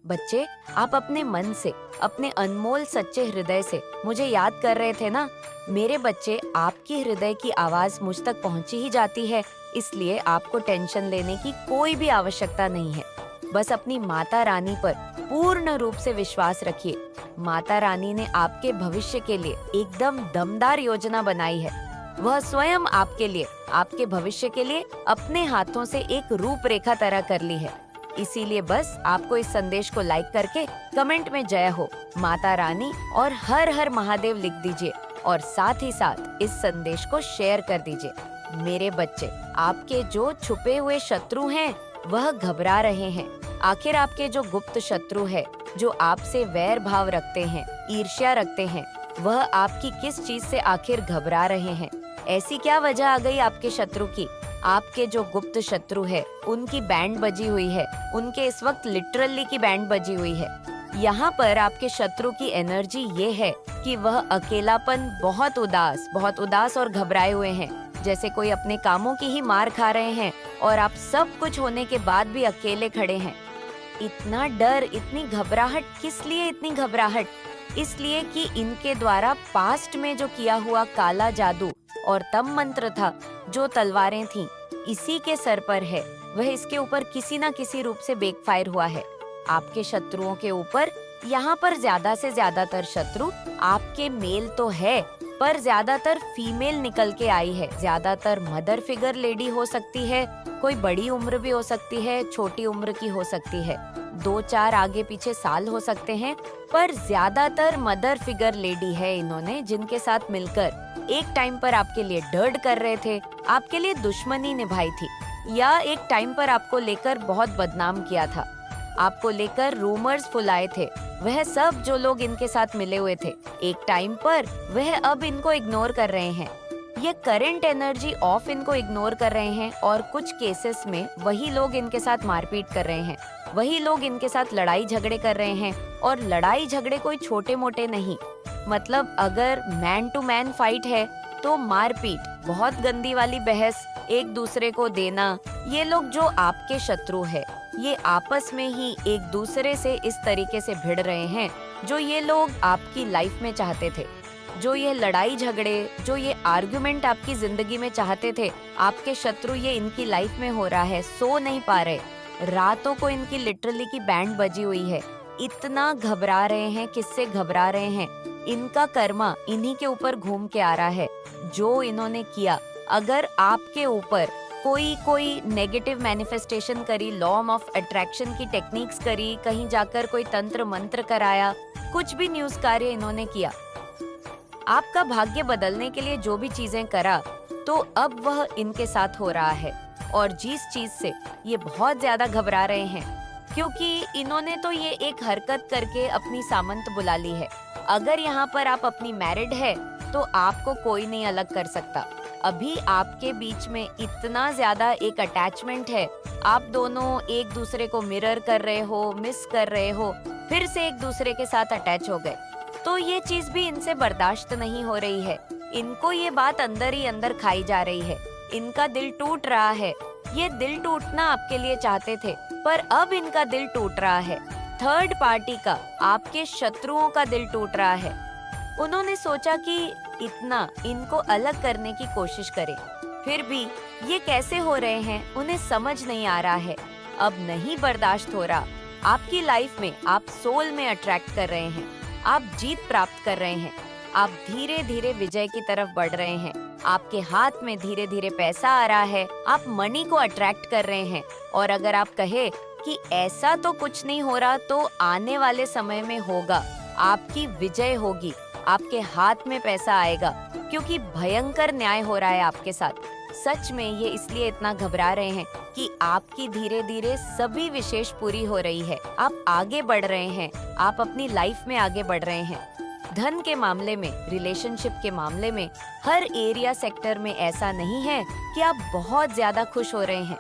बच्चे, आप अपने मन से, अपने अनमोल सच्चे हृदय से मुझे याद कर रहे थे ना। मेरे बच्चे, आपकी हृदय की आवाज मुझ तक पहुंची ही जाती है, इसलिए आपको टेंशन लेने की कोई भी आवश्यकता नहीं है। बस अपनी माता रानी पर पूर्ण रूप से विश्वास रखिए। माता रानी ने आपके भविष्य के लिए एकदम दमदार योजना बनाई है। वह स्वयं आपके लिए, आपके भविष्य के लिए अपने हाथों से एक रूपरेखा तैयार कर ली है। इसीलिए बस आपको इस संदेश को लाइक करके कमेंट में जय हो, माता रानी और हर हर महादेव लिख दीजिए और साथ ही साथ इस संदेश को शेयर कर दीजिए। मेरे बच्चे, आपके जो छुपे हुए शत्रु हैं वह घबरा रहे हैं। आखिर आपके जो गुप्त शत्रु है, जो आपसे वैर भाव रखते हैं, ईर्ष्या रखते हैं, वह आपकी किस चीज से आखिर घबरा रहे हैं? ऐसी क्या वजह आ गई आपके शत्रु की? आपके जो गुप्त शत्रु है उनकी बैंड बजी हुई है, उनके इस वक्त लिटरली की बैंड बजी हुई है। यहाँ पर आपके शत्रु की एनर्जी ये है कि वह अकेलापन, बहुत उदास और घबराए हुए हैं, जैसे कोई अपने कामों की ही मार खा रहे हैं और आप सब कुछ होने के बाद भी अकेले खड़े हैं। इतना डर, इतनी घबराहट, किस लिए इतनी घबराहट? इसलिए कि इनके द्वारा पास्ट में जो किया हुआ काला जादू और तम मंत्र था, जो तलवारें थीं, इसी के सर पर है। वह इसके ऊपर किसी न किसी रूप से बैकफायर हुआ है। आपके शत्रुओं के ऊपर यहाँ पर ज्यादा से ज्यादातर शत्रु आपके मेल तो है, पर ज्यादातर फीमेल निकल के आई है। ज्यादातर मदर फिगर लेडी हो सकती है, कोई बड़ी उम्र भी हो सकती है, छोटी उम्र की हो सकती है, 2-4 आगे पीछे साल हो सकते हैं, पर ज्यादातर मदर फिगर लेडी है इन्होंने, जिनके साथ मिलकर एक टाइम पर आपके लिए डर्ड कर रहे थे, आपके लिए दुश्मनी निभाई थी, या एक टाइम पर आपको लेकर बहुत बदनाम किया था, आपको लेकर रूमर्स फुलाए थे। वह सब जो लोग इनके साथ मिले हुए थे एक टाइम पर, वह अब इनको इग्नोर कर रहे हैं। ये करंट एनर्जी ऑफ इनको इग्नोर कर रहे हैं और कुछ केसेस में वही लोग इनके साथ मारपीट कर रहे हैं, वही लोग इनके साथ लड़ाई झगड़े कर रहे हैं। और लड़ाई झगड़े कोई छोटे मोटे नहीं, मतलब अगर मैन टू मैन फाइट है तो मारपीट, बहुत गंदी वाली बहस, एक दूसरे को देना। ये लोग जो आपके शत्रु है, ये आपस में ही एक दूसरे से इस तरीके से भिड़ रहे हैं, जो ये लोग आपकी लाइफ में चाहते थे। जो ये लड़ाई झगड़े, जो ये आर्गुमेंट आपकी जिंदगी में चाहते थे, आपके शत्रु ये इनकी लाइफ में हो रहा है। सो नहीं पा रहे, रातों को इनकी लिटरली की बैंड बजी हुई है। इतना घबरा रहे हैं। किससे घबरा रहे हैं? इनका कर्मा इन्हीं के ऊपर घूम के आ रहा है। जो इन्होंने किया, अगर आपके ऊपर कोई नेगेटिव मैनिफेस्टेशन करी, लॉ ऑफ अट्रैक्शन की टेक्निक्स करी, कहीं जाकर कोई तंत्र मंत्र कराया, कुछ भी न्यूज कार्य इन्होंने किया, आपका भाग्य बदलने के लिए जो भी चीजें करा, तो अब वह इनके साथ हो रहा है। और जिस चीज से ये बहुत ज्यादा घबरा रहे हैं, क्योंकि इन्होंने तो ये एक हरकत करके अपनी सामंत बुला ली है। अगर यहाँ पर आप अपनी मैरिड है तो आपको कोई नहीं अलग कर सकता। अभी आपके बीच में इतना ज्यादा एक अटैचमेंट है, आप दोनों एक दूसरे को मिरर कर रहे हो, मिस कर रहे हो, फिर से एक दूसरे के साथ अटैच हो गए। तो ये चीज भी इनसे बर्दाश्त नहीं हो रही है। इनको ये बात अंदर ही अंदर खाई जा रही है। इनका दिल टूट रहा है। ये दिल टूटना आपके लिए चाहते थे, पर अब इनका दिल टूट रहा है। थर्ड पार्टी का, आपके शत्रुओं का दिल टूट रहा है। उन्होंने सोचा कि इतना इनको अलग करने की कोशिश करें, फिर भी ये कैसे हो रहे हैं उन्हें समझ नहीं आ रहा है। अब नहीं बर्दाश्त हो रहा। आपकी लाइफ में आप सोल में अट्रैक्ट कर रहे हैं, आप जीत प्राप्त कर रहे हैं, आप धीरे धीरे विजय की तरफ बढ़ रहे हैं, आपके हाथ में धीरे धीरे पैसा आ रहा है, आप मनी को अट्रैक्ट कर रहे हैं। और अगर आप कहे कि ऐसा तो कुछ नहीं हो रहा, तो आने वाले समय में होगा, आपकी विजय होगी, आपके हाथ में पैसा आएगा, क्योंकि भयंकर न्याय हो रहा है आपके साथ। सच में ये इसलिए इतना घबरा रहे हैं कि आपकी धीरे धीरे सभी विशेष पूरी हो रही है। आप आगे बढ़ रहे हैं, आप अपनी लाइफ में आगे बढ़ रहे हैं। धन के मामले में, रिलेशनशिप के मामले में, हर एरिया सेक्टर में ऐसा नहीं है कि आप बहुत ज्यादा खुश हो रहे हैं,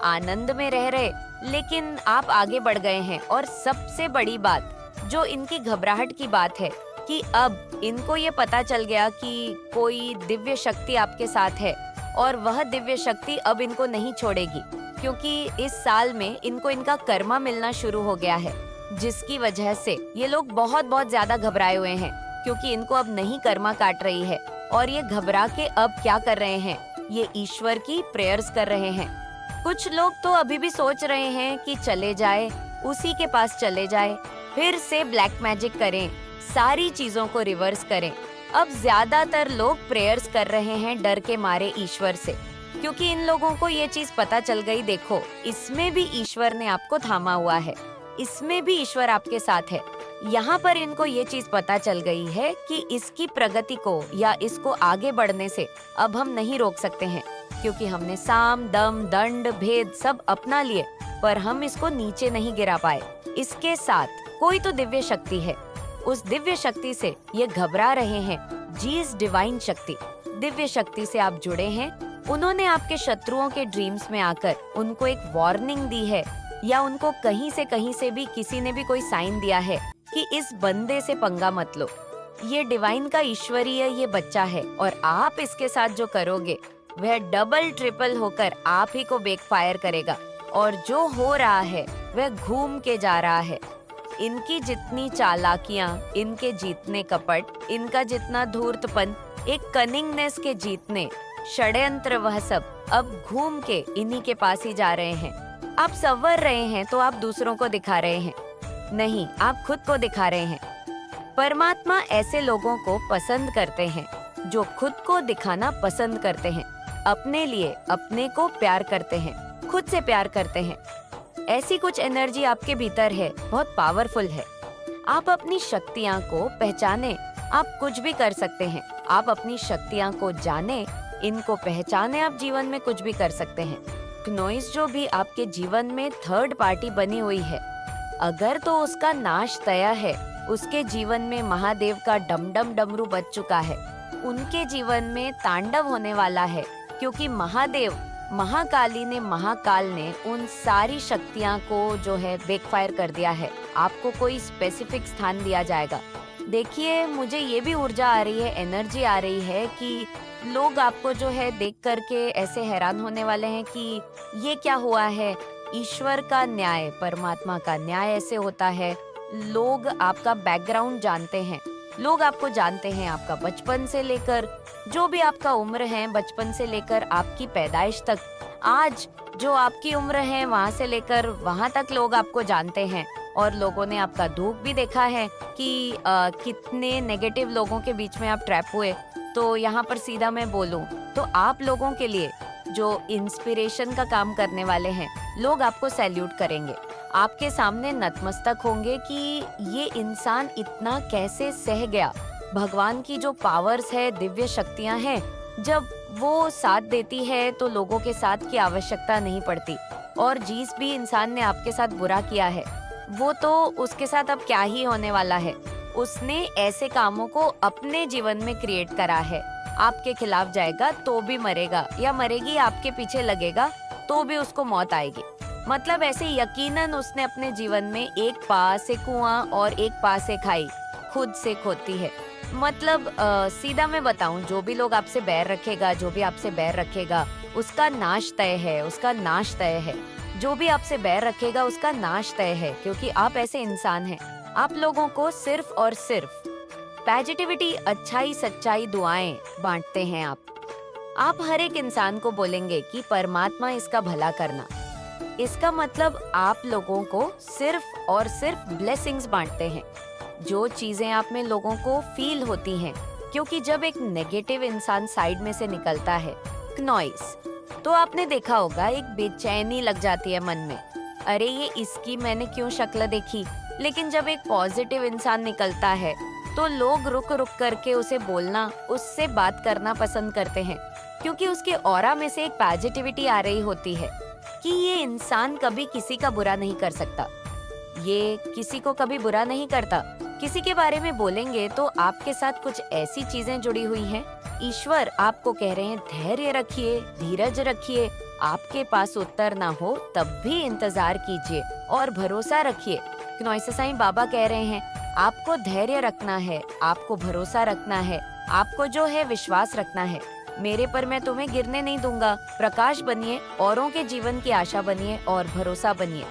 आनंद में रह रहे, लेकिन आप आगे बढ़ गए हैं। और सबसे बड़ी बात, जो इनकी घबराहट की बात है, कि अब इनको ये पता चल गया कि कोई दिव्य शक्ति आपके साथ है, और वह दिव्य शक्ति अब इनको नहीं छोड़ेगी, क्योंकि इस साल में इनको इनका कर्मा मिलना शुरू हो गया है। जिसकी वजह से ये लोग बहुत बहुत ज्यादा घबराए हुए हैं, क्योंकि इनको अब नहीं कर्मा काट रही है और ये घबरा के अब क्या कर रहे हैं, ये ईश्वर की प्रेयर्स कर रहे हैं। कुछ लोग तो अभी भी सोच रहे हैं कि चले जाए, उसी के पास चले जाए, फिर से ब्लैक मैजिक करें, सारी चीजों को रिवर्स करें। अब ज्यादातर लोग प्रेयर्स कर रहे हैं डर के मारे ईश्वर से, क्योंकि इन लोगों को ये चीज पता चल गई, देखो इसमें भी ईश्वर ने आपको थामा हुआ है, इसमें भी ईश्वर आपके साथ है। यहाँ पर इनको ये चीज पता चल गई है कि इसकी प्रगति को या इसको आगे बढ़ने से अब हम नहीं रोक सकते हैं, क्योंकि हमने साम दम दंड भेद सब अपना लिए, पर हम इसको नीचे नहीं गिरा पाए। इसके साथ कोई तो दिव्य शक्ति है, उस दिव्य शक्ति से ये घबरा रहे हैं। जी इस डिवाइन शक्ति, दिव्य शक्ति से आप जुड़े हैं। उन्होंने आपके शत्रुओं के ड्रीम्स में आकर उनको एक वार्निंग दी है, या उनको कहीं से भी किसी ने भी कोई साइन दिया है कि इस बंदे से पंगा मत लो। ये डिवाइन का ईश्वरीय ये बच्चा है, और आप इसके साथ जो करोगे वह डबल ट्रिपल होकर आप ही को बैकफायर करेगा। और जो हो रहा है वह घूम के जा रहा है। इनकी जितनी चालाकियां, इनके जीतने कपट, इनका जितना धूर्तपन, एक कनिंगनेस के जीतने षड्यंत्र, वह सब अब घूम के इन्हीं के पास ही जा रहे हैं। आप संवर रहे हैं तो आप दूसरों को दिखा रहे हैं, नहीं आप खुद को दिखा रहे हैं। परमात्मा ऐसे लोगों को पसंद करते हैं जो खुद को दिखाना पसंद करते हैं, अपने लिए अपने को प्यार करते हैं, खुद से प्यार करते हैं। ऐसी कुछ एनर्जी आपके भीतर है, बहुत पावरफुल है। आप अपनी शक्तियाँ को पहचाने, आप कुछ भी कर सकते हैं। आप अपनी शक्तियाँ को जाने, इनको पहचाने, आप जीवन में कुछ भी कर सकते हैं। नॉइस जो भी आपके जीवन में थर्ड पार्टी बनी हुई है, अगर तो उसका नाश तय है, उसके जीवन में महादेव का डम डम डमरू बज चुका है, उनके जीवन में तांडव होने वाला है, क्योंकि महादेव महाकाली ने, महाकाल ने उन सारी शक्तियां को जो है बैकफायर कर दिया है। आपको कोई स्पेसिफिक स्थान दिया जाएगा। देखिए मुझे ये भी ऊर्जा आ रही है, एनर्जी आ रही है कि लोग आपको जो है देख करके ऐसे हैरान होने वाले हैं कि ये क्या हुआ है। ईश्वर का न्याय, परमात्मा का न्याय ऐसे होता है। लोग आपका बैकग्राउंड जानते हैं, लोग आपको जानते हैं, आपका बचपन से लेकर जो भी आपका उम्र है, बचपन से लेकर आपकी पैदाइश तक, आज जो आपकी उम्र है वहाँ से लेकर वहाँ तक लोग आपको जानते हैं। और लोगों ने आपका दुख भी देखा है कि कितने नेगेटिव लोगों के बीच में आप ट्रैप हुए। तो यहाँ पर सीधा मैं बोलूं तो आप लोगों के लिए जो इंस्पिरेशन का काम करने वाले हैं, लोग आपको सैल्यूट करेंगे, आपके सामने नतमस्तक होंगे कि ये इंसान इतना कैसे सह गया। भगवान की जो पावर्स है, दिव्य शक्तियां हैं, जब वो साथ देती है तो लोगों के साथ की आवश्यकता नहीं पड़ती। और जिस भी इंसान ने आपके साथ बुरा किया है, वो तो उसके साथ अब क्या ही होने वाला है। उसने ऐसे कामों को अपने जीवन में क्रिएट करा है। आपके खिलाफ जाएगा तो भी मरेगा, या मरेगी आपके पीछे लगेगा तो भी उसको मौत आएगी। मतलब ऐसे यकीनन उसने अपने जीवन में एक पास से कुआं और एक पास से खाई खुद से खोती है। मतलब सीधा मैं बताऊं, जो भी लोग आपसे बैर रखेगा, जो भी आपसे बैर रखेगा, उसका नाश तय है, उसका नाश तय है। जो भी आपसे बैर रखेगा उसका नाश तय है, क्योंकि आप ऐसे इंसान हैं। आप लोगों को सिर्फ और सिर्फ पॉजिटिविटी, अच्छाई, सच्चाई, दुआएं बांटते हैं। आप हर एक इंसान को बोलेंगे कि परमात्मा इसका भला करना। इसका मतलब आप लोगों को सिर्फ और सिर्फ ब्लेसिंग्स बांटते हैं, जो चीजें आप में लोगों को फील होती हैं। क्योंकि जब एक नेगेटिव इंसान साइड में से निकलता है, नॉइस, तो आपने देखा होगा एक बेचैनी लग जाती है मन में, अरे ये इसकी मैंने क्यों शक्ल देखी। लेकिन जब एक पॉजिटिव इंसान निकलता है तो लोग रुक रुक करके उसे बोलना, उससे बात करना पसंद करते हैं, क्योंकि उसके ऑरा में से एक पॉजिटिविटी आ रही होती है कि ये इंसान कभी किसी का बुरा नहीं कर सकता, ये किसी को कभी बुरा नहीं करता। किसी के बारे में बोलेंगे तो आपके साथ कुछ ऐसी चीजें जुड़ी हुई हैं। ईश्वर आपको कह रहे हैं धैर्य रखिए, धीरज रखिए, आपके पास उत्तर ना हो तब भी इंतजार कीजिए और भरोसा रखिए। नॉइस साईं बाबा कह रहे हैं आपको धैर्य रखना है, आपको भरोसा रखना है, आपको जो है विश्वास रखना है। मेरे पर मैं तुम्हें गिरने नहीं दूंगा। प्रकाश बनिए, औरों के जीवन की आशा बनिए और भरोसा बनिए।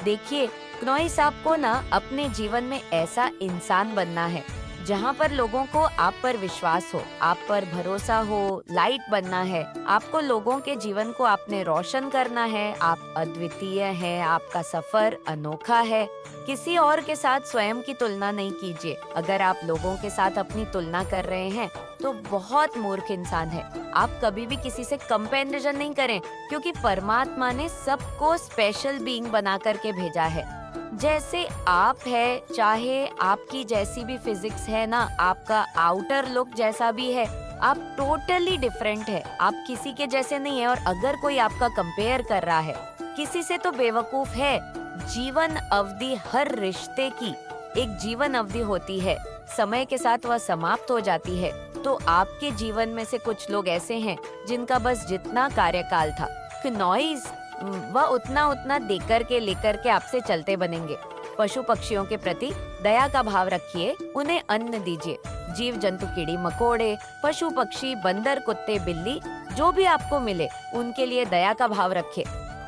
देखिए क्नॉइस, आपको ना अपने जीवन में ऐसा इंसान बनना है जहाँ पर लोगों को आप पर विश्वास हो, आप पर भरोसा हो, लाइट बनना है। आपको लोगों के जीवन को आपने रोशन करना है। आप अद्वितीय हैं, आपका सफर अनोखा है। किसी और के साथ स्वयं की तुलना नहीं कीजिए। अगर आप लोगों के साथ अपनी तुलना कर रहे हैं तो बहुत मूर्ख इंसान है। आप कभी भी किसी से कंपैरिजन नहीं करें, क्योंकि परमात्मा ने सबको स्पेशल बीइंग बना करके भेजा है। जैसे आप है, चाहे आपकी जैसी भी फिजिक्स है ना, आपका आउटर लुक जैसा भी है, आप टोटली डिफरेंट है। आप किसी के जैसे नहीं है। और अगर कोई आपका कंपेयर कर रहा है किसी से तो बेवकूफ है। जीवन अवधि, हर रिश्ते की एक जीवन अवधि होती है। समय के साथ वह समाप्त हो जाती है। तो आपके जीवन में से कुछ लोग ऐसे हैं जिनका बस जितना कार्यकाल था, क्नॉइस वह उतना उतना देकर के लेकर के आपसे चलते बनेंगे। पशु पक्षियों के प्रति दया का भाव रखिए, उन्हें अन्न दीजिए। जीव जंतु, कीड़ी मकोड़े, पशु पक्षी, बंदर, कुत्ते, बिल्ली, जो भी आपको मिले उनके लिए दया का भाव रखिए।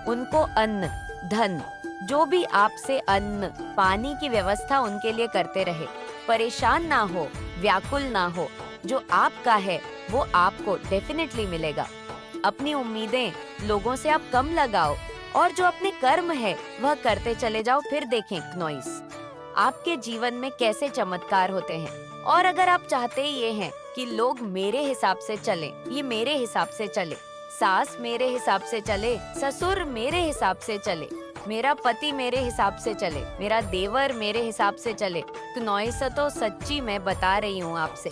उनको अन्न, धन, जो भी आपसे अन्न पानी की व्यवस्था उनके लिए करते रहे। परेशान ना हो, व्याकुल ना हो। जो आपका है वो आपको डेफिनेटली मिलेगा। अपनी उम्मीदें लोगों से आप कम लगाओ और जो अपने कर्म है वह करते चले जाओ। फिर देखें क्नॉइस, आपके जीवन में कैसे चमत्कार होते हैं। और अगर आप चाहते ये हैं कि लोग मेरे हिसाब से चलें, ये मेरे हिसाब से चले, सास मेरे हिसाब से चले, ससुर मेरे हिसाब से चले, मेरा पति मेरे हिसाब से चले, मेरा देवर मेरे हिसाब से चले, क्नॉइस तो सच्ची मैं बता रही हूँ आपसे,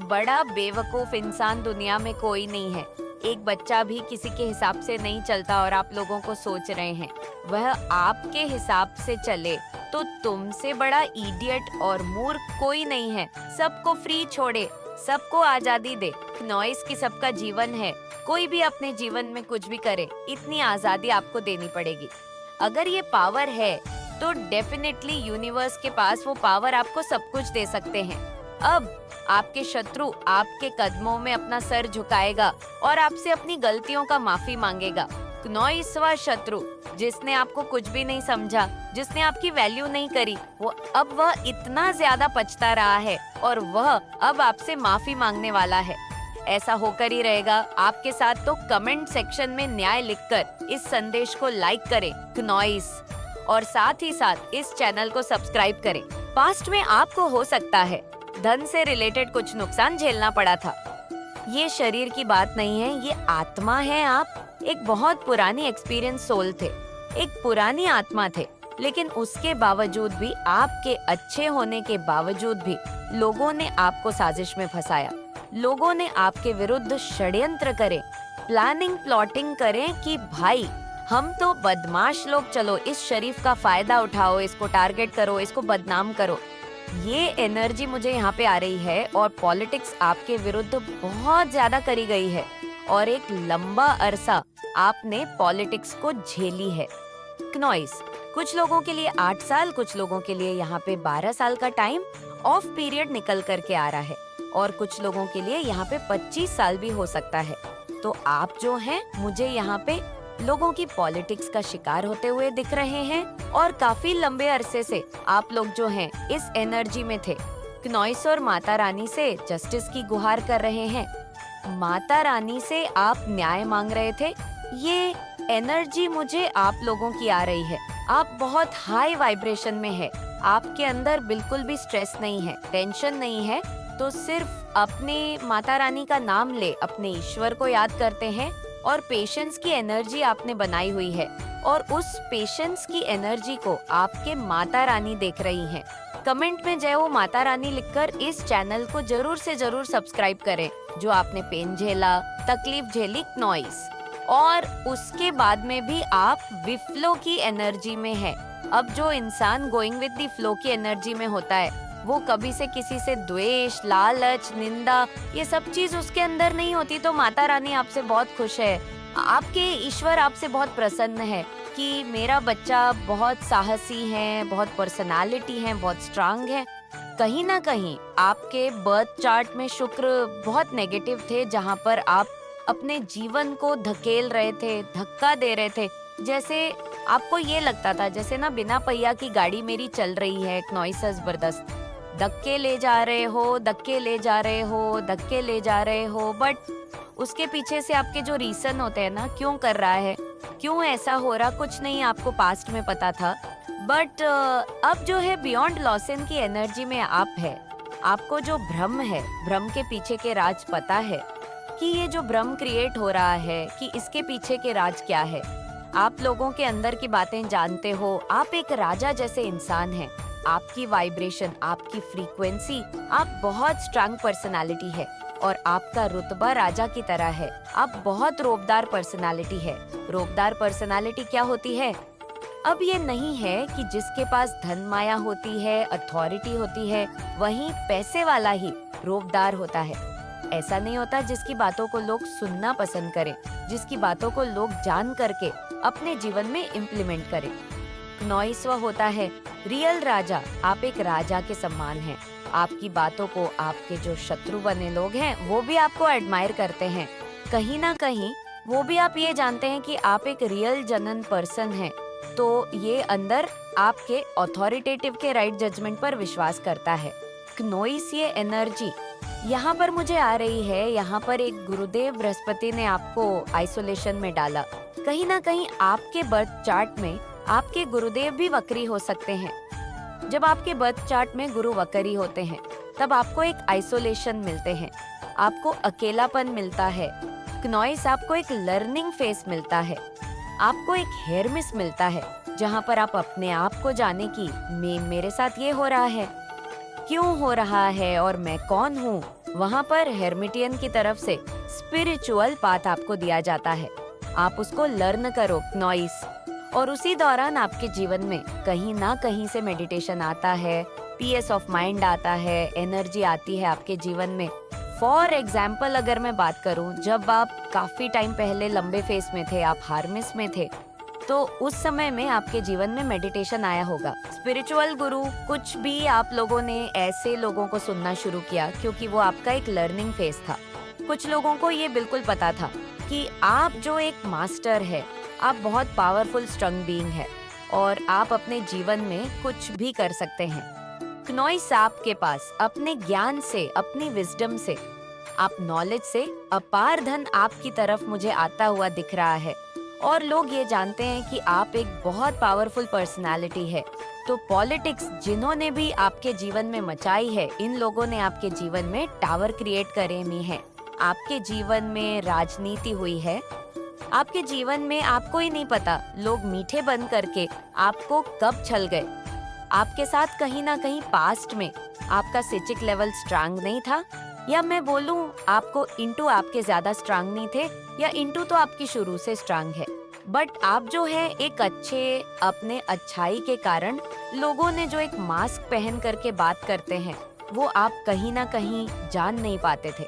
बड़ा बेवकूफ इंसान दुनिया में कोई नहीं है। एक बच्चा भी किसी के हिसाब से नहीं चलता और आप लोगों को सोच रहे हैं वह आपके हिसाब से चले तो तुमसे बड़ा इडियट और मूर्ख कोई नहीं है। सबको फ्री छोड़े, सबको आजादी दे। क्नॉइस की सबका जीवन है, कोई भी अपने जीवन में कुछ भी करे, इतनी आजादी आपको देनी पड़ेगी। अगर ये पावर है तो डेफिनेटली यूनिवर्स के पास वो पावर आपको सब कुछ दे सकते हैं। अब आपके शत्रु आपके कदमों में अपना सर झुकाएगा और आपसे अपनी गलतियों का माफी मांगेगा। क्नॉइसवा शत्रु जिसने आपको कुछ भी नहीं समझा, जिसने आपकी वैल्यू नहीं करी, वह इतना ज्यादा पछता रहा है और वह अब आपसे माफी मांगने वाला है। ऐसा होकर ही रहेगा आपके साथ। तो कमेंट सेक्शन में न्याय लिखकर इस संदेश को लाइक करें क्नॉइस, और साथ ही साथ इस चैनल को सब्सक्राइब करें। पास्ट में आपको हो सकता है धन से रिलेटेड कुछ नुकसान झेलना पड़ा था। ये शरीर की बात नहीं है, ये आत्मा है। आप एक बहुत पुरानी एक्सपीरियंस सोल थे, एक पुरानी आत्मा थे, लेकिन उसके बावजूद भी, आपके अच्छे होने के बावजूद भी लोगों ने आपको साजिश में फंसाया। लोगों ने आपके विरुद्ध षड्यंत्र करे, प्लानिंग प्लॉटिंग करें कि भाई हम तो बदमाश लोग, चलो इस शरीफ का फायदा उठाओ, इसको टारगेट करो, इसको बदनाम करो। ये एनर्जी मुझे यहाँ पे आ रही है और पॉलिटिक्स आपके विरुद्ध बहुत ज्यादा करी गई है और एक लंबा अरसा आपने पॉलिटिक्स को झेली है। क्नॉइस, कुछ लोगों के लिए 8 साल, कुछ लोगों के लिए यहाँ पे 12 साल का टाइम ऑफ पीरियड निकल करके आ रहा है और कुछ लोगों के लिए यहाँ पे 25 साल भी हो सकता है। तो आप जो हैं, मुझे यहाँ पे लोगों की पॉलिटिक्स का शिकार होते हुए दिख रहे हैं और काफी लंबे अरसे से आप लोग जो हैं इस एनर्जी में थे। क्नॉइस और माता रानी से जस्टिस की गुहार कर रहे हैं। माता रानी से आप न्याय मांग रहे थे। ये एनर्जी मुझे आप लोगों की आ रही है। आप बहुत हाई वाइब्रेशन में है, आपके अंदर बिल्कुल भी स्ट्रेस नहीं है, टेंशन नहीं है। तो सिर्फ अपने माता रानी का नाम ले, अपने ईश्वर को याद करते हैं और पेशेंस की एनर्जी आपने बनाई हुई है और उस पेशेंस की एनर्जी को आपके माता रानी देख रही हैं। कमेंट में जय हो माता रानी लिखकर इस चैनल को जरूर से जरूर सब्सक्राइब करें। जो आपने पेन झेला, तकलीफ झेली क्नॉइस, और उसके बाद में भी आप विफ्लो की एनर्जी में है। अब जो इंसान गोइंग विद द फ्लो की एनर्जी में होता है वो कभी से किसी से द्वेष, लालच, निंदा, ये सब चीज उसके अंदर नहीं होती। तो माता रानी आपसे बहुत खुश है, आपके ईश्वर आपसे बहुत प्रसन्न है कि मेरा बच्चा बहुत साहसी है, बहुत पर्सनालिटी है, बहुत स्ट्रांग है। कहीं ना कहीं आपके बर्थ चार्ट में शुक्र बहुत नेगेटिव थे, जहाँ पर आप अपने जीवन को धकेल रहे थे, धक्का दे रहे थे। जैसे आपको ये लगता था जैसे ना बिना पहिया की गाड़ी मेरी चल रही है, एक नॉइस जबरदस्त, धक्के ले जा रहे हो, धक्के ले जा रहे हो, धक्के ले जा रहे हो, बट उसके पीछे से आपके जो रीजन होते हैं ना, क्यों कर रहा है, क्यों ऐसा हो रहा, कुछ नहीं आपको पास्ट में पता था। बट अब जो है बियॉन्ड लॉसन की एनर्जी में आप है, आपको जो भ्रम है, भ्रम के पीछे के राज पता है कि ये जो भ्रम क्रिएट हो रहा है कि इसके पीछे के राज क्या है। आप लोगों के अंदर की बातें जानते हो, आप एक राजा जैसे इंसान हैं। आपकी वाइब्रेशन, आपकी फ्रीक्वेंसी, आप बहुत स्ट्रांग पर्सनालिटी है और आपका रुतबा राजा की तरह है। आप बहुत रोबदार पर्सनालिटी है। रोबदार पर्सनालिटी क्या होती है? अब ये नहीं है कि जिसके पास धन माया होती है, अथॉरिटी होती है, वही पैसे वाला ही रोबदार होता है। ऐसा नहीं होता जिसकी बातों को लोग सुनना पसंद करें, जिसकी बातों को लोग जान करके अपने जीवन में इम्प्लीमेंट करें। नॉइस वह होता है रियल राजा। आप एक राजा के समान हैं। आपकी बातों को आपके जो शत्रु बने लोग हैं वो भी आपको एडमायर करते हैं। कहीं ना कहीं वो भी आप ये जानते हैं कि आप एक रियल जनन पर्सन हैं। तो ये अंदर आपके अथॉरिटेटिव के राइट जजमेंट पर विश्वास करता है। नॉइस ये एनर्जी यहाँ पर मुझे आ रही है। यहाँ पर एक गुरुदेव बृहस्पति ने आपको आइसोलेशन में डाला। कहीं ना कहीं आपके बर्थ चार्ट में आपके गुरुदेव भी वक्री हो सकते हैं। जब आपके बर्थ चार्ट में गुरु वक्री होते हैं तब आपको एक आइसोलेशन मिलते हैं, आपको अकेलापन मिलता है। नॉइस आपको एक लर्निंग फेस मिलता है, आपको एक हेरमिस मिलता है जहाँ पर आप अपने आप को जाने की मेरे साथ ये हो रहा है, क्यों हो रहा है और मैं कौन हूँ। वहाँ पर हेरमिटियन की तरफ से स्पिरिचुअल पाथ आपको दिया जाता है। आप उसको लर्न करो नॉइस, और उसी दौरान आपके जीवन में कहीं ना कहीं से मेडिटेशन आता है, पीस ऑफ माइंड आता है, एनर्जी आती है आपके जीवन में। फॉर एग्जाम्पल अगर मैं बात करूं, जब आप काफी टाइम पहले लंबे फेस में थे, आप हार्मिस में थे, तो उस समय में आपके जीवन में मेडिटेशन आया होगा। स्पिरिचुअल गुरु कुछ भी आप लोगों ने ऐसे लोगों को सुनना शुरू किया क्योंकि वो आपका एक लर्निंग फेज था। कुछ लोगों को ये बिल्कुल पता था कि आप जो एक मास्टर है, आप बहुत पावरफुल स्ट्रंग बीइंग है और आप अपने जीवन में कुछ भी कर सकते हैं। नॉइस आपके पास अपने ज्ञान से, अपनी विजडम से, आप नॉलेज से अपार धन आपकी तरफ मुझे आता हुआ दिख रहा है। और लोग ये जानते हैं कि आप एक बहुत पावरफुल पर्सनालिटी है। तो पॉलिटिक्स जिन्होंने भी आपके जीवन में मचाई है, इन लोगों ने आपके जीवन में टावर क्रिएट करे हुए हैं। आपके जीवन में राजनीति हुई है। आपके जीवन में आपको ही नहीं पता लोग मीठे बन करके आपको कब छल गए। आपके साथ कहीं ना कहीं पास्ट में आपका सिचिक लेवल स्ट्रांग नहीं था, या मैं बोलूं आपको इंटू आपके ज्यादा स्ट्रांग नहीं थे, या इंटू तो आपकी शुरू से स्ट्रांग है। बट आप जो है एक अच्छे, अपने अच्छाई के कारण लोगों ने जो एक मास्क पहन करके बात करते हैं, वो आप कहीं ना कहीं जान नहीं पाते थे।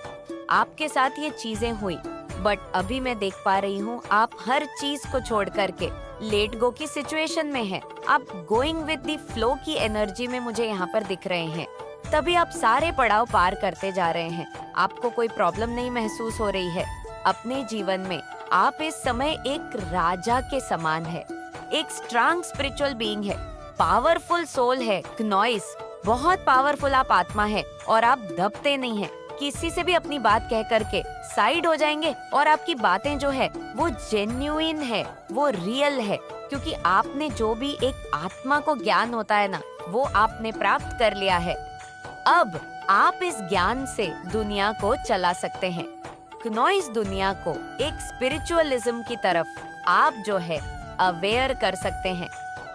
आपके साथ ये चीजें हुई, बट अभी मैं देख पा रही हूँ आप हर चीज को छोड़ करके लेट गो की सिचुएशन में हैं। आप गोइंग विद द फ्लो की एनर्जी में मुझे यहाँ पर दिख रहे हैं। तभी आप सारे पड़ाव पार करते जा रहे हैं। आपको कोई प्रॉब्लम नहीं महसूस हो रही है अपने जीवन में। आप इस समय एक राजा के समान है, एक स्ट्रांग स्पिरिचुअल बीइंग है, पावरफुल सोल है। नॉइस बहुत पावरफुल आप आत्मा है और आप दबते नहीं हैं। किसी से भी अपनी बात कह करके साइड हो जाएंगे और आपकी बातें जो है वो जेन्युइन है, वो रियल है, क्योंकि आपने जो भी एक आत्मा को ज्ञान होता है ना, वो आपने प्राप्त कर लिया है। अब आप इस ज्ञान से दुनिया को चला सकते हैं। नॉइस दुनिया को एक स्पिरिचुअलिज्म की तरफ आप जो है अवेयर कर सकते हैं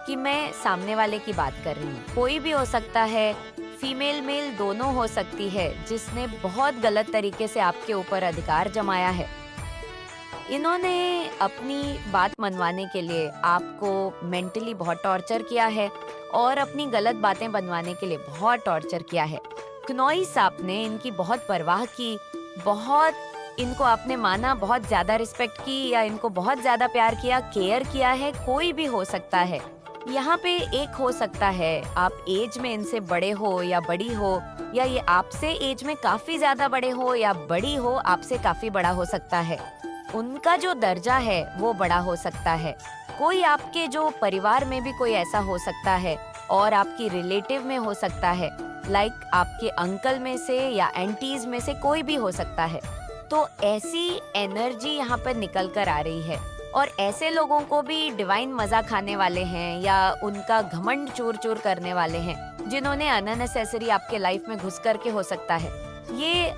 कि मैं सामने वाले की बात कर रही हूँ। कोई भी हो सकता है, फीमेल मेल दोनों हो सकती है, जिसने बहुत गलत तरीके से आपके ऊपर अधिकार जमाया है। इन्होंने अपनी बात मनवाने के लिए आपको मेंटली बहुत टॉर्चर किया है और अपनी गलत बातें बनवाने के लिए बहुत टॉर्चर किया है। नॉइस आपने इनकी बहुत परवाह की, बहुत इनको आपने माना, बहुत ज्यादा रिस्पेक्ट की, या इनको बहुत ज्यादा प्यार किया, केयर किया है। कोई भी हो सकता है। यहाँ पे एक हो सकता है आप एज में इनसे बड़े हो या बड़ी हो, या ये आपसे एज में काफी ज्यादा बड़े हो या बड़ी हो, आपसे काफी बड़ा हो सकता है। उनका जो दर्जा है वो बड़ा हो सकता है। कोई आपके जो परिवार में भी कोई ऐसा हो सकता है और आपकी रिलेटिव में हो सकता है, लाइक आपके अंकल में से या आंटीज में से कोई भी हो सकता है। तो ऐसी एनर्जी यहाँ पर निकल कर आ रही है और ऐसे लोगों को भी डिवाइन मजा खाने वाले हैं या उनका घमंड चूर चूर करने वाले हैं, जिन्होंने अननेसेसरी आपके लाइफ में घुस करके हो सकता है। ये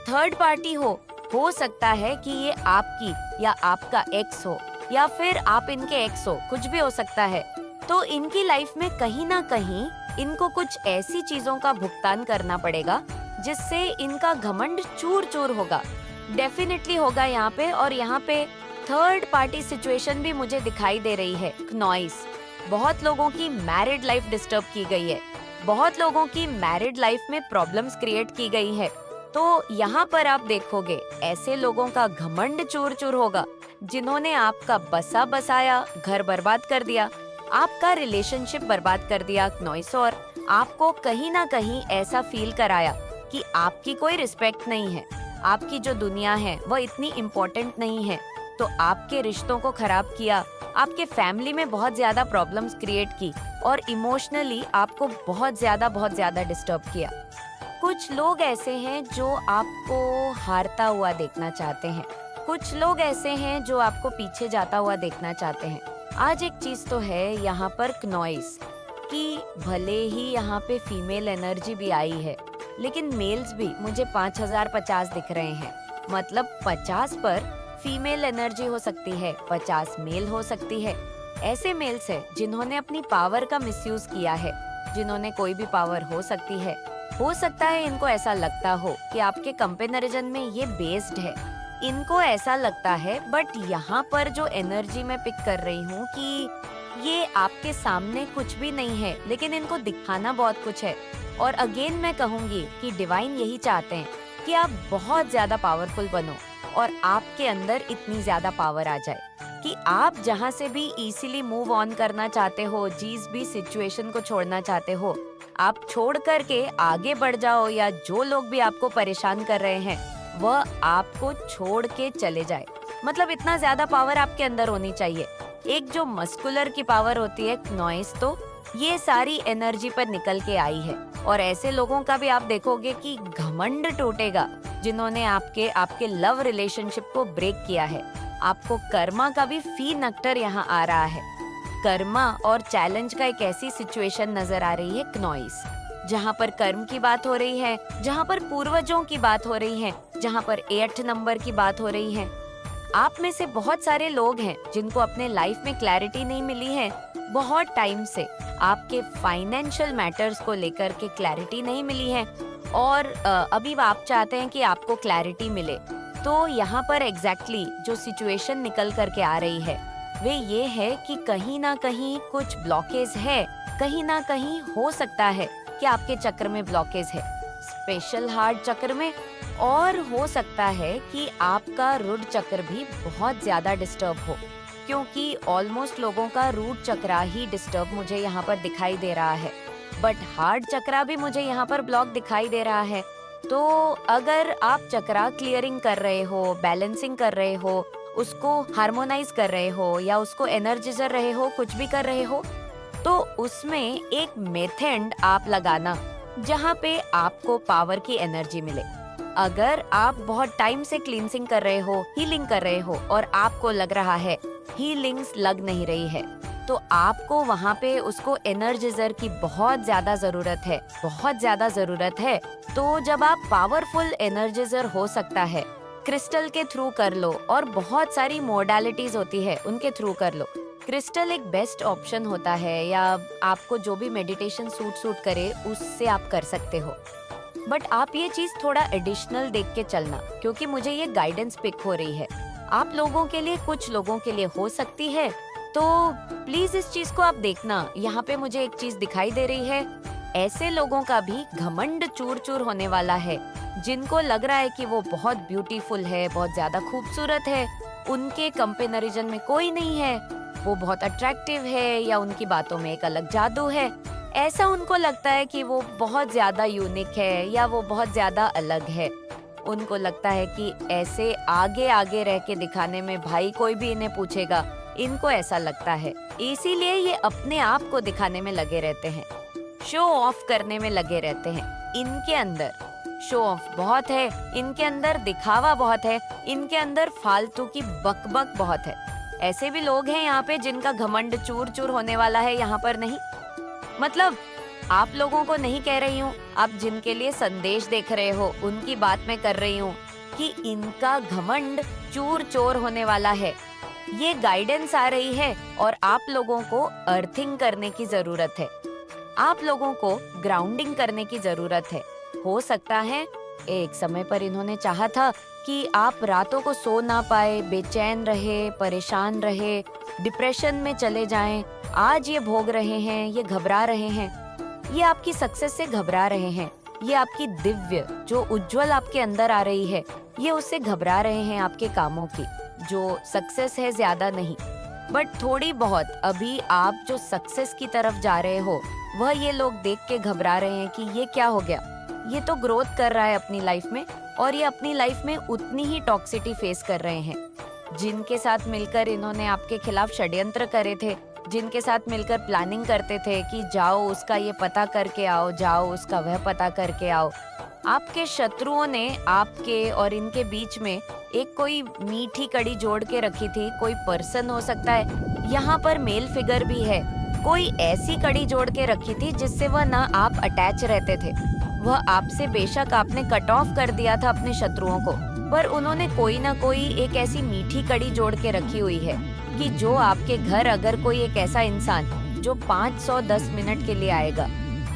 थर्ड पार्टी हो सकता है कि ये आपकी या आपका एक्स हो या फिर आप इनके एक्स हो, कुछ भी हो सकता है। तो इनकी लाइफ में कहीं ना कहीं इनको कुछ ऐसी चीजों का भुगतान करना पड़ेगा जिससे इनका घमंड चूर चूर होगा, डेफिनेटली होगा यहाँ पे। और यहाँ पे थर्ड पार्टी सिचुएशन भी मुझे दिखाई दे रही है। नॉइस, बहुत लोगों की मैरिड लाइफ डिस्टर्ब की गई है, बहुत लोगों की मैरिड लाइफ में प्रॉब्लम्स क्रिएट की गई है। तो यहाँ पर आप देखोगे ऐसे लोगों का घमंड चूर चूर होगा जिन्होंने आपका बसा बसाया घर बर्बाद कर दिया, आपका रिलेशनशिप बर्बाद कर दिया नॉइस, और आपको कहीं ना कहीं ऐसा फील कराया कि आपकी कोई रिस्पेक्ट नहीं है, आपकी जो दुनिया है वो इतनी इम्पोर्टेंट नहीं है। तो आपके रिश्तों को खराब किया, आपके फैमिली में बहुत ज्यादा प्रॉब्लम्स क्रिएट की और इमोशनली आपको बहुत ज्यादा डिस्टर्ब किया। कुछ लोग ऐसे हैं जो आपको हारता हुआ देखना चाहते हैं, कुछ लोग ऐसे हैं जो आपको पीछे जाता हुआ देखना चाहते हैं। आज एक चीज तो है यहाँ पर नॉइस कि भले ही यहाँ पे फीमेल एनर्जी भी आई है, लेकिन मेल्स भी मुझे 5050 दिख रहे हैं। मतलब 50 पर फीमेल एनर्जी हो सकती है, 50 मेल हो सकती है। ऐसे मेल्स है जिन्होंने अपनी पावर का मिसयूज किया है, जिन्होंने कोई भी पावर हो सकती है। हो सकता है इनको ऐसा लगता हो कि आपके कंपैरिजन में ये बेस्ड है, इनको ऐसा लगता है। बट यहाँ पर जो एनर्जी मैं पिक कर रही हूँ कि ये आपके सामने कुछ भी नहीं है, लेकिन इनको दिखाना बहुत कुछ है। और अगेन मैं कहूँगी कि डिवाइन यही चाहते हैं कि आप बहुत ज्यादा पावरफुल बनो और आपके अंदर इतनी ज्यादा पावर आ जाए कि आप जहाँ से भी इजीली मूव ऑन करना चाहते हो, जिस भी सिचुएशन को छोड़ना चाहते हो, आप छोड़ करके आगे बढ़ जाओ, या जो लोग भी आपको परेशान कर रहे हैं वह आपको छोड़ के चले जाए। मतलब इतना ज्यादा पावर आपके अंदर होनी चाहिए। एक जो मस्कुलर की पावर होती है नॉइस, तो ये सारी एनर्जी पर निकल के आई है। और ऐसे लोगों का भी आप देखोगे कि घमंड टूटेगा जिन्होंने आपके लव रिलेशनशिप को ब्रेक किया है। आपको कर्मा का भी फी नक्टर यहाँ आ रहा है। कर्मा और चैलेंज का एक ऐसी सिचुएशन नजर आ रही है नॉइस, जहाँ पर कर्म की बात हो रही है, जहाँ पर पूर्वजों की बात हो रही है, जहाँ पर 8 नंबर की बात हो रही है। आप में से बहुत सारे लोग हैं जिनको अपने लाइफ में क्लैरिटी नहीं मिली है बहुत टाइम से। आपके फाइनेंशियल मैटर्स को लेकर के क्लैरिटी नहीं मिली है और अभी आप चाहते हैं कि आपको क्लैरिटी मिले। तो यहाँ पर एग्जैक्टली जो सिचुएशन निकल करके आ रही है वे ये है कि कहीं ना कहीं कुछ ब्लॉकेज है, कहीं ना कहीं हो सकता है कि आपके चक्र में ब्लॉकेज है, स्पेशल हार्ट चक्र में। और हो सकता है कि आपका रूट चक्र भी बहुत ज्यादा डिस्टर्ब हो, क्योंकि ऑलमोस्ट लोगों का रूट चक्रा ही डिस्टर्ब मुझे यहाँ पर दिखाई दे रहा है। बट हार्ट चक्रा भी मुझे यहाँ पर ब्लॉक दिखाई दे रहा है। तो अगर आप चक्रा क्लियरिंग कर रहे हो, बैलेंसिंग कर रहे हो, उसको हार्मोनाइज कर रहे हो या उसको एनर्जाइजर रहे हो, कुछ भी कर रहे हो, तो उसमें एक मेथड आप लगाना जहाँ पे आपको पावर की एनर्जी मिले। अगर आप बहुत टाइम से क्लींसिंग कर रहे हो, हीलिंग कर रहे हो और आपको लग रहा है हीलिंग्स लग नहीं रही है, तो आपको वहाँ पे उसको एनर्जाइजर की बहुत ज्यादा जरूरत है, बहुत ज्यादा जरूरत है। तो जब आप पावरफुल एनर्जाइजर हो सकता है, क्रिस्टल के थ्रू कर लो, और बहुत सारी मोडालिटीज होती है उनके थ्रू कर लो। क्रिस्टल एक बेस्ट ऑप्शन होता है, या आपको जो भी मेडिटेशन सूट करे उससे आप कर सकते हो। बट आप ये चीज थोड़ा एडिशनल देख के चलना, क्योंकि मुझे ये गाइडेंस पिक हो रही है। आप लोगों के लिए, कुछ लोगों के लिए हो सकती है, तो प्लीज इस चीज को आप देखना। यहाँ पे मुझे एक चीज दिखाई दे रही है, ऐसे लोगों का भी घमंड चूर चूर होने वाला है जिनको लग रहा है कि वो बहुत ब्यूटीफुल है, बहुत ज्यादा खूबसूरत है, उनके कंपैरिजन में कोई नहीं है, वो बहुत अट्रैक्टिव है, या उनकी बातों में एक अलग जादू है। ऐसा उनको लगता है कि वो बहुत ज्यादा यूनिक है या वो बहुत ज्यादा अलग है। उनको लगता है कि ऐसे आगे आगे रह के दिखाने में भाई कोई भी इन्हें पूछेगा, इनको ऐसा लगता है। इसीलिए ये अपने आप को दिखाने में लगे रहते हैं, शो ऑफ करने में लगे रहते हैं। इनके अंदर शो ऑफ बहुत है, इनके अंदर दिखावा बहुत है, इनके अंदर फालतू की बकबक बहुत है। ऐसे भी लोग हैं यहाँ पे जिनका घमंड चूर चूर होने वाला है, यहाँ पर नहीं। मतलब आप लोगों को नहीं कह रही हूँ, आप जिनके लिए संदेश देख रहे हो उनकी बात मैं कर रही हूँ कि इनका घमंड चूर चोर होने वाला है। ये गाइडेंस आ रही है और आप लोगों को अर्थिंग करने की जरूरत है, आप लोगों को ग्राउंडिंग करने की जरूरत है। हो सकता है एक समय पर इन्होंने चाहा था कि आप रातों को सो ना पाए, बेचैन रहे, परेशान रहे, डिप्रेशन में चले जाएं। आज ये भोग रहे हैं, ये घबरा रहे हैं, ये आपकी सक्सेस से घबरा रहे हैं, ये आपकी दिव्य जो उज्जवल आपके अंदर आ रही है, ये उससे घबरा रहे हैं। आपके कामों की जो सक्सेस है ज्यादा नहीं, बट थोड़ी बहुत अभी आप जो सक्सेस की तरफ जा रहे हो वह ये लोग देख के घबरा रहे हैं कि ये क्या हो गया, ये तो ग्रोथ कर रहा है अपनी लाइफ में और ये अपनी लाइफ में उतनी ही टॉक्सिटी फेस कर रहे हैं। जिनके साथ मिलकर इन्होंने आपके खिलाफ षड्यंत्र करे थे, जिनके साथ मिलकर प्लानिंग करते थे कि जाओ उसका ये पता करके आओ, जाओ उसका वह पता करके आओ, आपके शत्रुओं ने आपके और इनके बीच में एक कोई मीठी कड़ी जोड़ के रखी थी। कोई पर्सन हो सकता है, यहाँ पर मेल फिगर भी है, कोई ऐसी कड़ी जोड़ के रखी थी जिससे वह ना आप अटैच रहते थे। वह आपसे बेशक आपने कट ऑफ कर दिया था अपने शत्रुओं को, पर उन्होंने कोई ना कोई एक ऐसी मीठी कड़ी जोड़ के रखी हुई है कि जो आपके घर अगर कोई एक ऐसा इंसान जो 510 मिनट के लिए आएगा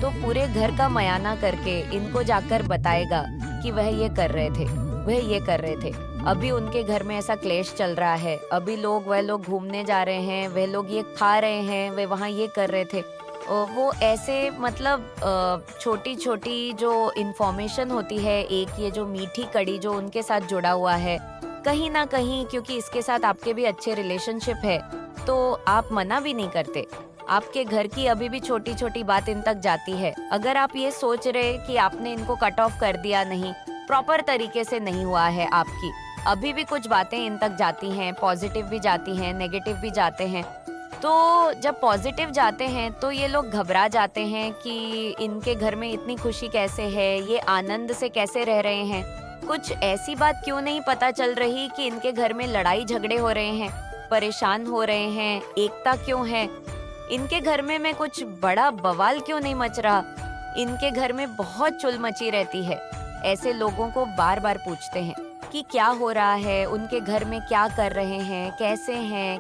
तो पूरे घर का मयाना करके इनको जाकर बताएगा कि वह ये कर रहे थे, वह ये कर रहे थे, अभी उनके घर में ऐसा क्लेश चल रहा है, अभी वह लोग घूमने जा रहे हैं, वह लोग ये खा रहे हैं, वे वहाँ ये कर रहे थे। वो ऐसे मतलब छोटी छोटी जो इन्फॉर्मेशन होती है, एक ये जो मीठी कड़ी जो उनके साथ जुड़ा हुआ है, कहीं ना कहीं क्योंकि इसके साथ आपके भी अच्छे रिलेशनशिप है तो आप मना भी नहीं करते। आपके घर की अभी भी छोटी छोटी बात इन तक जाती है। अगर आप ये सोच रहे कि आपने इनको कट ऑफ कर दिया, नहीं, प्रॉपर तरीके से नहीं हुआ है आपकी, अभी भी कुछ बातें इन तक जाती हैं, पॉजिटिव भी जाती हैं, नेगेटिव भी जाते हैं। तो जब पॉजिटिव जाते हैं तो ये लोग घबरा जाते हैं कि इनके घर में इतनी खुशी कैसे है, ये आनंद से कैसे रह रहे हैं, कुछ ऐसी बात क्यों नहीं पता चल रही कि इनके घर में लड़ाई झगड़े हो रहे हैं, परेशान हो रहे हैं, एकता क्यों है, इनके घर में कुछ बड़ा बवाल क्यों नहीं मच रहा, इनके घर में बहुत चुल मची रहती है। ऐसे लोगों को बार बार पूछते हैं कि क्या हो रहा है, उनके घर में क्या कर रहे हैं,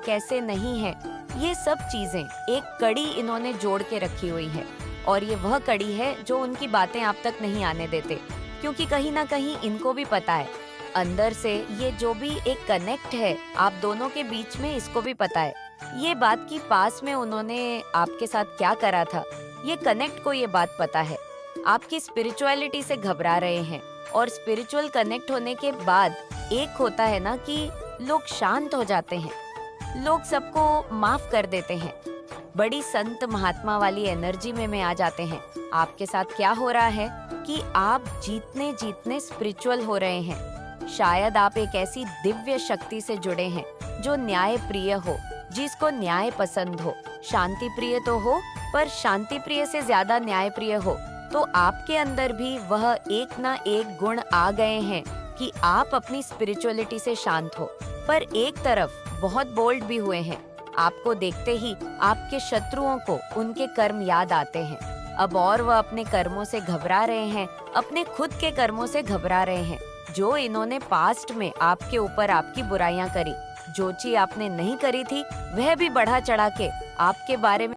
कैसे नहीं है। ये सब चीजें एक कड़ी इन्होंने जोड़ के रखी हुई है और ये वह कड़ी है जो उनकी बातें आप तक नहीं आने देते, क्योंकि कहीं ना कहीं इनको भी पता है अंदर से ये जो भी एक कनेक्ट है आप दोनों के बीच में, इसको भी पता है ये बात की पास में उन्होंने आपके साथ क्या करा था, ये कनेक्ट को ये बात पता है। आपकी स्पिरिचुअलिटी से घबरा रहे हैं और स्पिरिचुअल कनेक्ट होने के बाद एक होता है ना कि लोग शांत हो जाते हैं, लोग सबको माफ कर देते हैं, बड़ी संत महात्मा वाली एनर्जी में आ जाते हैं। आपके साथ क्या हो रहा है कि आप जीतने स्पिरिचुअल हो रहे हैं। शायद आप एक ऐसी दिव्य शक्ति से जुड़े हैं जो न्याय प्रिय हो, जिसको न्याय पसंद हो, शांति प्रिय तो हो पर शांति प्रिय से ज्यादा न्याय प्रिय हो। तो आपके अंदर भी वह एक ना एक गुण आ गए हैं कि आप अपनी स्पिरिचुअलिटी से शांत हो, पर एक तरफ बहुत बोल्ड भी हुए हैं। आपको देखते ही आपके शत्रुओं को उनके कर्म याद आते हैं अब, और वह अपने कर्मों से घबरा रहे हैं, अपने खुद के कर्मों से घबरा रहे हैं। जो इन्होंने पास्ट में आपके ऊपर आपकी बुराइयां करी, जो चीज आपने नहीं करी थी, वह भी बढ़ा चढ़ा के आपके बारे में